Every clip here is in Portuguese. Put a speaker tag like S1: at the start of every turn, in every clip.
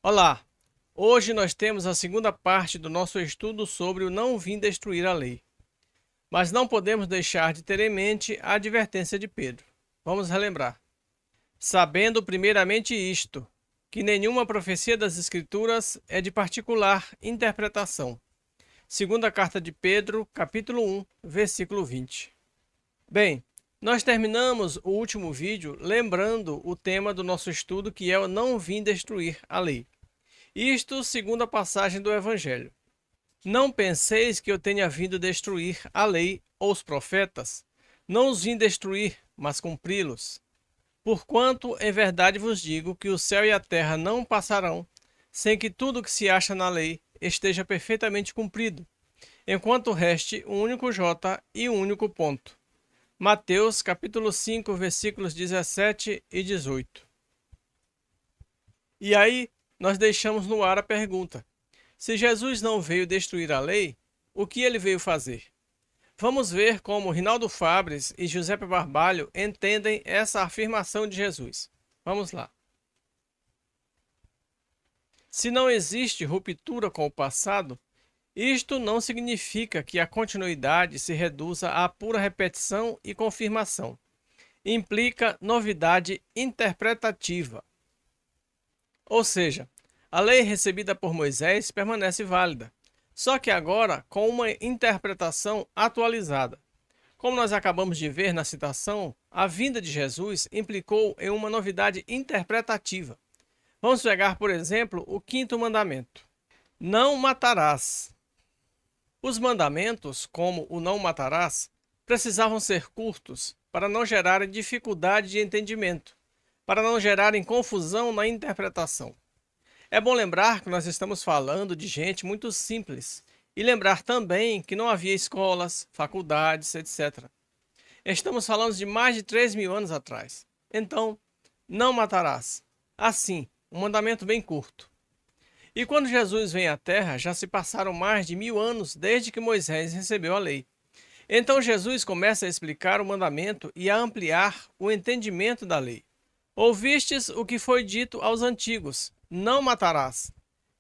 S1: Olá! Hoje nós temos a segunda parte do nosso estudo sobre o não vim destruir a lei. Mas não podemos deixar de ter em mente a advertência de Pedro. Vamos relembrar. Sabendo primeiramente isto, que nenhuma profecia das Escrituras é de particular interpretação. Segunda carta de Pedro, capítulo 1, versículo 20. Bem, nós terminamos o último vídeo lembrando o tema do nosso estudo, que é o não vim destruir a lei. Isto segundo a passagem do Evangelho. Não penseis que eu tenha vindo destruir a lei ou os profetas. Não os vim destruir, mas cumpri-los. Porquanto, em verdade vos digo que o céu e a terra não passarão, sem que tudo o que se acha na lei esteja perfeitamente cumprido, enquanto reste um único J e um único ponto. Mateus capítulo 5, versículos 17 e 18. E aí, nós deixamos no ar a pergunta: se Jesus não veio destruir a lei, o que ele veio fazer? Vamos ver como Rinaldo Fabres e Giuseppe Barbalho entendem essa afirmação de Jesus. Vamos lá. Se não existe ruptura com o passado, isto não significa que a continuidade se reduza à pura repetição e confirmação. Implica novidade interpretativa. Ou seja, a lei recebida por Moisés permanece válida, só que agora com uma interpretação atualizada. Como nós acabamos de ver na citação, a vinda de Jesus implicou em uma novidade interpretativa. Vamos pegar, por exemplo, o quinto mandamento: não matarás. Os mandamentos, como o não matarás, precisavam ser curtos para não gerarem dificuldade de entendimento, para não gerarem confusão na interpretação. É bom lembrar que nós estamos falando de gente muito simples e lembrar também que não havia escolas, faculdades, etc. Estamos falando de mais de 3.000 anos atrás. Então, não matarás. Assim, um mandamento bem curto. E quando Jesus vem à Terra, já se passaram mais de 1.000 anos desde que Moisés recebeu a lei. Então Jesus começa a explicar o mandamento e a ampliar o entendimento da lei. Ouvistes o que foi dito aos antigos: não matarás.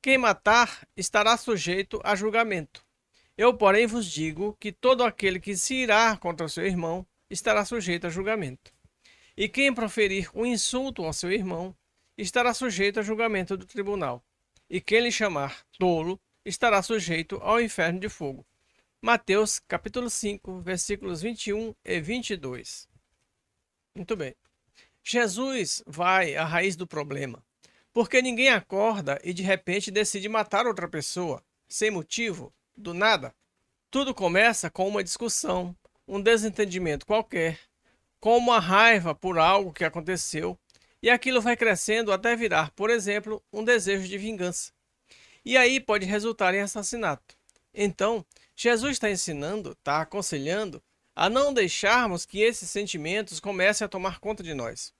S1: Quem matar estará sujeito a julgamento. Eu, porém, vos digo que todo aquele que se irá contra o seu irmão estará sujeito a julgamento. E quem proferir um insulto ao seu irmão estará sujeito a julgamento do tribunal. E quem lhe chamar tolo estará sujeito ao inferno de fogo. Mateus capítulo 5, versículos 21 e 22. Muito bem. Jesus vai à raiz do problema, porque ninguém acorda e de repente decide matar outra pessoa, sem motivo, do nada. Tudo começa com uma discussão, um desentendimento qualquer, com uma raiva por algo que aconteceu, e aquilo vai crescendo até virar, por exemplo, um desejo de vingança. E aí pode resultar em assassinato. Então, Jesus está ensinando, está aconselhando a não deixarmos que esses sentimentos comecem a tomar conta de nós.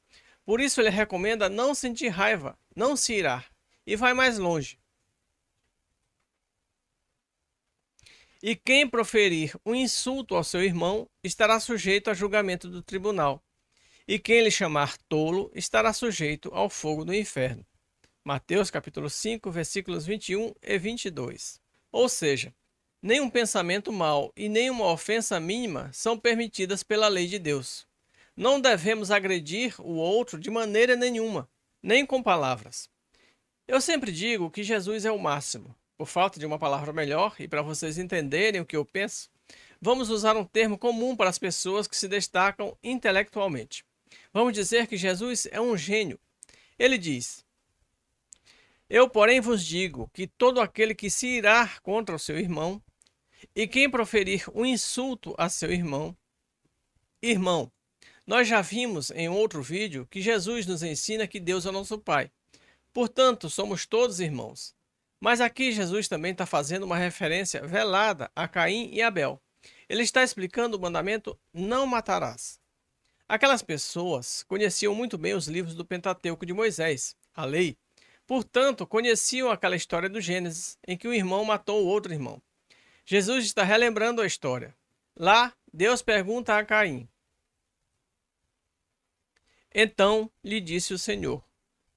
S1: Por isso ele recomenda não sentir raiva, não se irar, e vai mais longe. E quem proferir um insulto ao seu irmão estará sujeito a julgamento do tribunal. E quem lhe chamar tolo estará sujeito ao fogo do inferno. Mateus capítulo 5, versículos 21 e 22. Ou seja, nenhum pensamento mau e nenhuma ofensa mínima são permitidas pela lei de Deus. Não devemos agredir o outro de maneira nenhuma, nem com palavras. Eu sempre digo que Jesus é o máximo. Por falta de uma palavra melhor e para vocês entenderem o que eu penso, vamos usar um termo comum para as pessoas que se destacam intelectualmente. Vamos dizer que Jesus é um gênio. Ele diz: eu, porém, vos digo que todo aquele que se irá contra o seu irmão, e quem proferir um insulto a seu irmão, nós já vimos em outro vídeo que Jesus nos ensina que Deus é nosso Pai. Portanto, somos todos irmãos. Mas aqui Jesus também está fazendo uma referência velada a Caim e Abel. Ele está explicando o mandamento não matarás. Aquelas pessoas conheciam muito bem os livros do Pentateuco de Moisés, a lei. Portanto, conheciam aquela história do Gênesis, em que um irmão matou o outro irmão. Jesus está relembrando a história. Lá, Deus pergunta a Caim: então lhe disse o Senhor: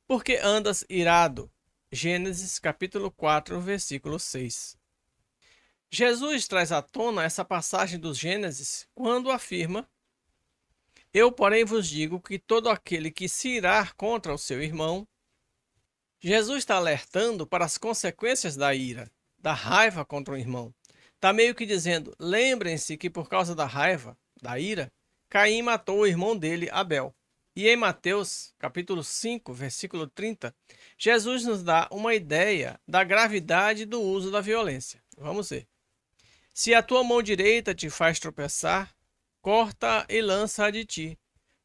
S1: por que andas irado? Gênesis capítulo 4, versículo 6. Jesus traz à tona essa passagem dos Gênesis quando afirma: Eu, porém, vos digo que todo aquele que se irar contra o seu irmão. Jesus está alertando para as consequências da ira, da raiva contra o irmão. Está meio que dizendo: lembrem-se que por causa da raiva, da ira, Caim matou o irmão dele, Abel. E em Mateus, capítulo 5, versículo 30, Jesus nos dá uma ideia da gravidade do uso da violência. Vamos ver. Se a tua mão direita te faz tropeçar, corta e lança-a de ti,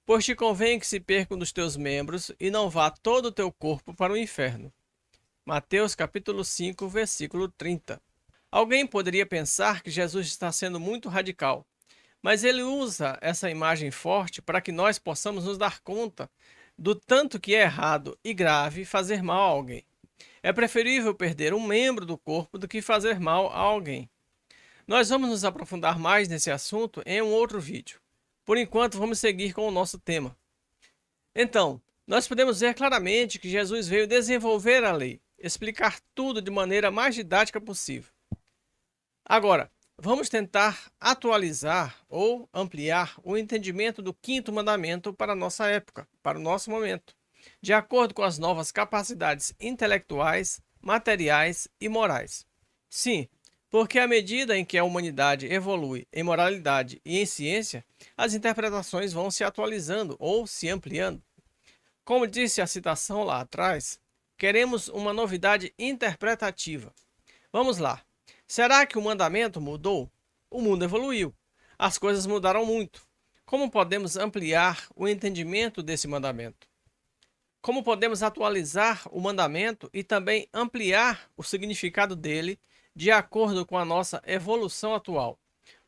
S1: pois te convém que se perca um dos teus membros e não vá todo o teu corpo para o inferno. Mateus capítulo 5, versículo 30. Alguém poderia pensar que Jesus está sendo muito radical, mas ele usa essa imagem forte para que nós possamos nos dar conta do tanto que é errado e grave fazer mal a alguém. É preferível perder um membro do corpo do que fazer mal a alguém. Nós vamos nos aprofundar mais nesse assunto em um outro vídeo. Por enquanto, vamos seguir com o nosso tema. Então, nós podemos ver claramente que Jesus veio desenvolver a lei, explicar tudo de maneira mais didática possível. Agora, vamos tentar atualizar ou ampliar o entendimento do quinto mandamento para a nossa época, para o nosso momento, de acordo com as novas capacidades intelectuais, materiais e morais. Sim, porque à medida em que a humanidade evolui em moralidade e em ciência, as interpretações vão se atualizando ou se ampliando. Como disse a citação lá atrás, queremos uma novidade interpretativa. Vamos lá. Será que o mandamento mudou? O mundo evoluiu. As coisas mudaram muito. Como podemos ampliar o entendimento desse mandamento? Como podemos atualizar o mandamento e também ampliar o significado dele de acordo com a nossa evolução atual,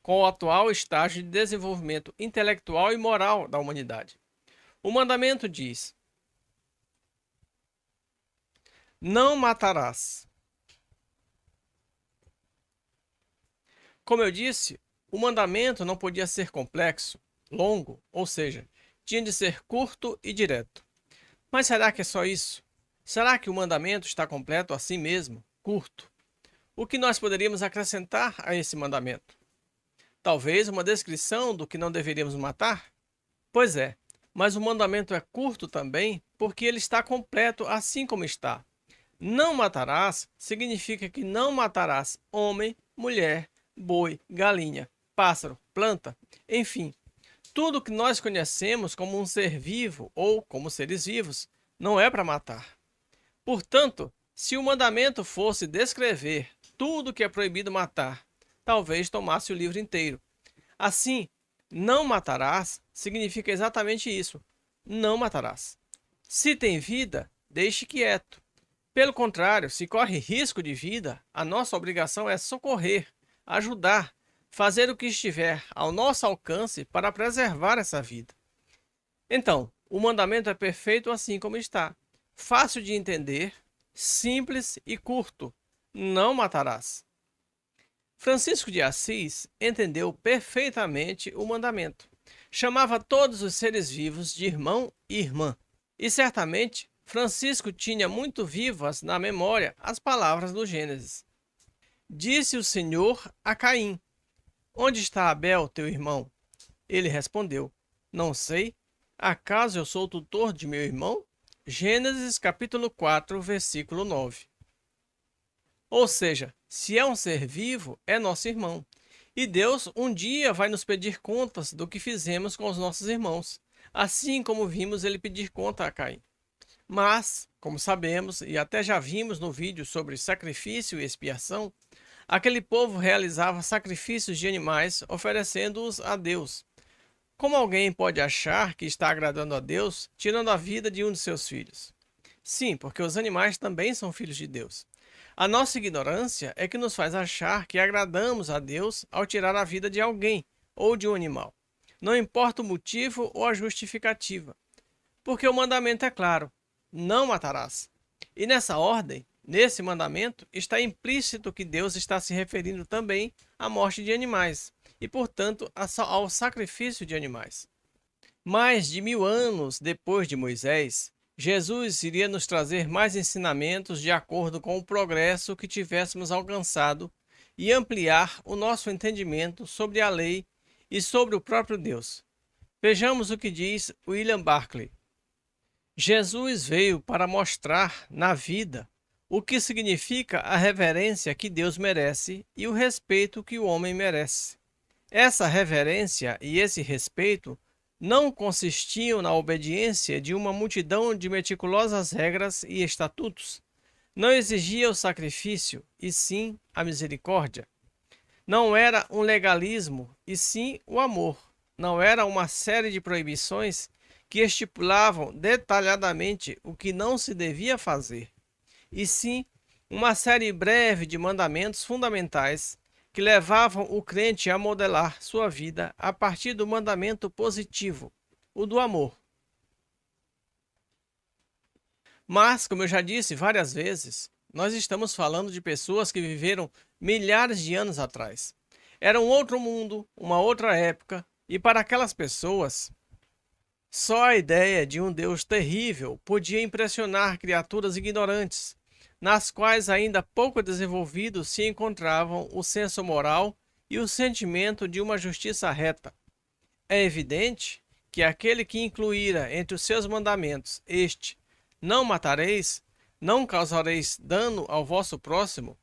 S1: com o atual estágio de desenvolvimento intelectual e moral da humanidade? O mandamento diz: não matarás. Como eu disse, o mandamento não podia ser complexo, longo, ou seja, tinha de ser curto e direto. Mas será que é só isso? Será que o mandamento está completo assim mesmo, curto? O que nós poderíamos acrescentar a esse mandamento? Talvez uma descrição do que não deveríamos matar? Pois é, mas o mandamento é curto também porque ele está completo assim como está. Não matarás significa que não matarás homem, mulher, boi, galinha, pássaro, planta, enfim, tudo que nós conhecemos como um ser vivo ou como seres vivos não é para matar. Portanto, se o mandamento fosse descrever tudo que é proibido matar, talvez tomasse o livro inteiro. Assim, não matarás significa exatamente isso: não matarás. Se tem vida, deixe quieto. Pelo contrário, se corre risco de vida, a nossa obrigação é socorrer, ajudar, fazer o que estiver ao nosso alcance para preservar essa vida. Então, o mandamento é perfeito assim como está. Fácil de entender, simples e curto. Não matarás. Francisco de Assis entendeu perfeitamente o mandamento. Chamava todos os seres vivos de irmão e irmã. E certamente Francisco tinha muito vivas na memória as palavras do Gênesis. Disse o Senhor a Caim: onde está Abel, teu irmão? Ele respondeu: não sei. Acaso eu sou o tutor de meu irmão? Gênesis capítulo 4, versículo 9. Ou seja, se é um ser vivo, é nosso irmão. E Deus um dia vai nos pedir contas do que fizemos com os nossos irmãos, assim como vimos ele pedir conta a Caim. Mas, como sabemos e até já vimos no vídeo sobre sacrifício e expiação, aquele povo realizava sacrifícios de animais oferecendo-os a Deus. Como alguém pode achar que está agradando a Deus tirando a vida de um de seus filhos? Sim, porque os animais também são filhos de Deus. A nossa ignorância é que nos faz achar que agradamos a Deus ao tirar a vida de alguém ou de um animal. Não importa o motivo ou a justificativa. Porque o mandamento é claro: não matarás. E nessa ordem, nesse mandamento, está implícito que Deus está se referindo também à morte de animais e, portanto, ao sacrifício de animais. Mais de 1000 anos depois de Moisés, Jesus iria nos trazer mais ensinamentos de acordo com o progresso que tivéssemos alcançado e ampliar o nosso entendimento sobre a lei e sobre o próprio Deus. Vejamos o que diz William Barclay. Jesus veio para mostrar na vida o que significa a reverência que Deus merece e o respeito que o homem merece. Essa reverência e esse respeito não consistiam na obediência de uma multidão de meticulosas regras e estatutos. Não exigia o sacrifício, e sim a misericórdia. Não era um legalismo, e sim o amor. Não era uma série de proibições que estipulavam detalhadamente o que não se devia fazer, e sim uma série breve de mandamentos fundamentais que levavam o crente a modelar sua vida a partir do mandamento positivo, o do amor. Mas, como eu já disse várias vezes, nós estamos falando de pessoas que viveram milhares de anos atrás. Era um outro mundo, uma outra época, e para aquelas pessoas, só a ideia de um Deus terrível podia impressionar criaturas ignorantes, nas quais ainda pouco desenvolvidos se encontravam o senso moral e o sentimento de uma justiça reta. É evidente que aquele que incluíra entre os seus mandamentos este: não matareis, não causareis dano ao vosso próximo,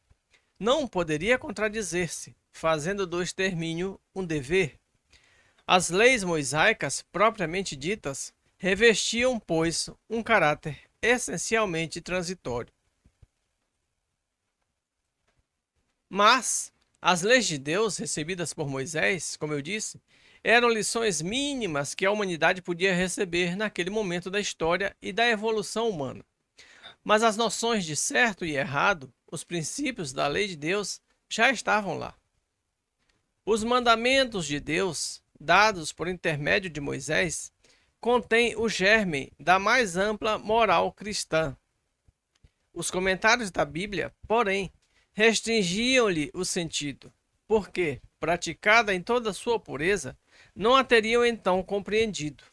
S1: não poderia contradizer-se, fazendo do extermínio um dever. As leis mosaicas, propriamente ditas, revestiam, pois, um caráter essencialmente transitório. Mas as leis de Deus, recebidas por Moisés, como eu disse, eram lições mínimas que a humanidade podia receber naquele momento da história e da evolução humana. Mas as noções de certo e errado, os princípios da lei de Deus, já estavam lá. Os mandamentos de Deus, dados por intermédio de Moisés, contêm o germe da mais ampla moral cristã. Os comentários da Bíblia, porém, restringiam-lhe o sentido, porque, praticada em toda a sua pureza, não a teriam então compreendido.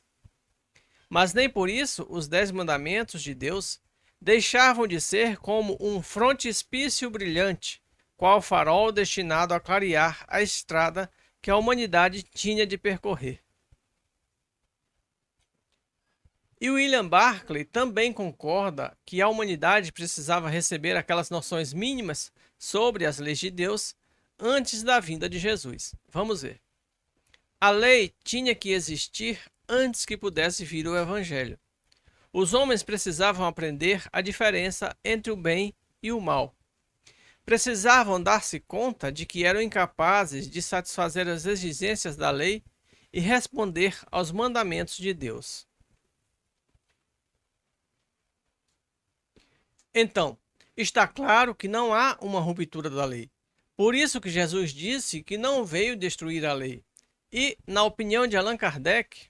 S1: Mas nem por isso os 10 mandamentos de Deus deixavam de ser como um frontispício brilhante, qual farol destinado a clarear a estrada que a humanidade tinha de percorrer. E William Barclay também concorda que a humanidade precisava receber aquelas noções mínimas sobre as leis de Deus antes da vinda de Jesus. Vamos ver. A lei tinha que existir antes que pudesse vir o Evangelho. Os homens precisavam aprender a diferença entre o bem e o mal. Precisavam dar-se conta de que eram incapazes de satisfazer as exigências da lei e responder aos mandamentos de Deus. Então, está claro que não há uma ruptura da lei. Por isso que Jesus disse que não veio destruir a lei. E, na opinião de Allan Kardec,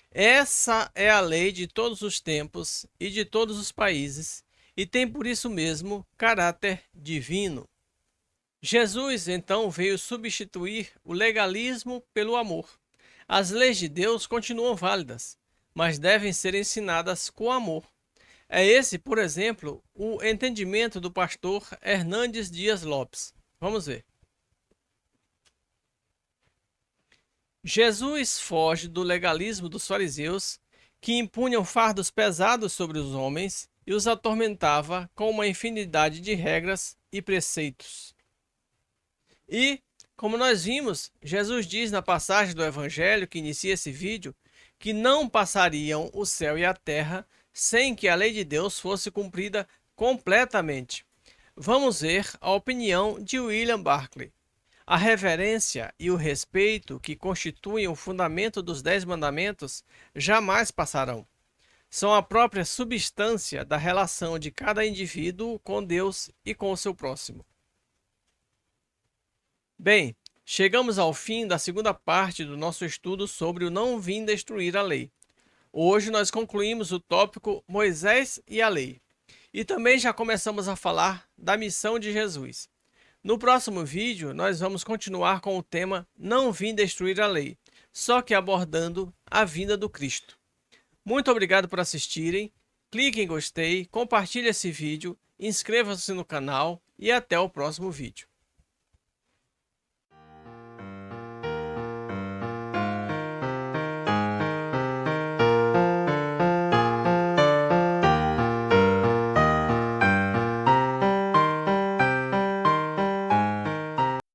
S1: essa é a lei de todos os tempos e de todos os países, e tem por isso mesmo caráter divino. Jesus, então, veio substituir o legalismo pelo amor. As leis de Deus continuam válidas, mas devem ser ensinadas com amor. É esse, por exemplo, o entendimento do pastor Hernandes Dias Lopes. Vamos ver. Jesus foge do legalismo dos fariseus, que impunham fardos pesados sobre os homens e os atormentava com uma infinidade de regras e preceitos. E, como nós vimos, Jesus diz na passagem do Evangelho que inicia esse vídeo, que não passariam o céu e a terra sem que a lei de Deus fosse cumprida completamente. Vamos ver a opinião de William Barclay. A reverência e o respeito que constituem o fundamento dos 10 mandamentos jamais passarão. São a própria substância da relação de cada indivíduo com Deus e com o seu próximo. Bem, chegamos ao fim da segunda parte do nosso estudo sobre o não vim destruir a lei. Hoje nós concluímos o tópico Moisés e a lei. E também já começamos a falar da missão de Jesus. No próximo vídeo, nós vamos continuar com o tema Não vim destruir a lei, só que abordando a vinda do Cristo. Muito obrigado por assistirem. clique em gostei, compartilhe esse vídeo, inscreva-se no canal e até o próximo vídeo.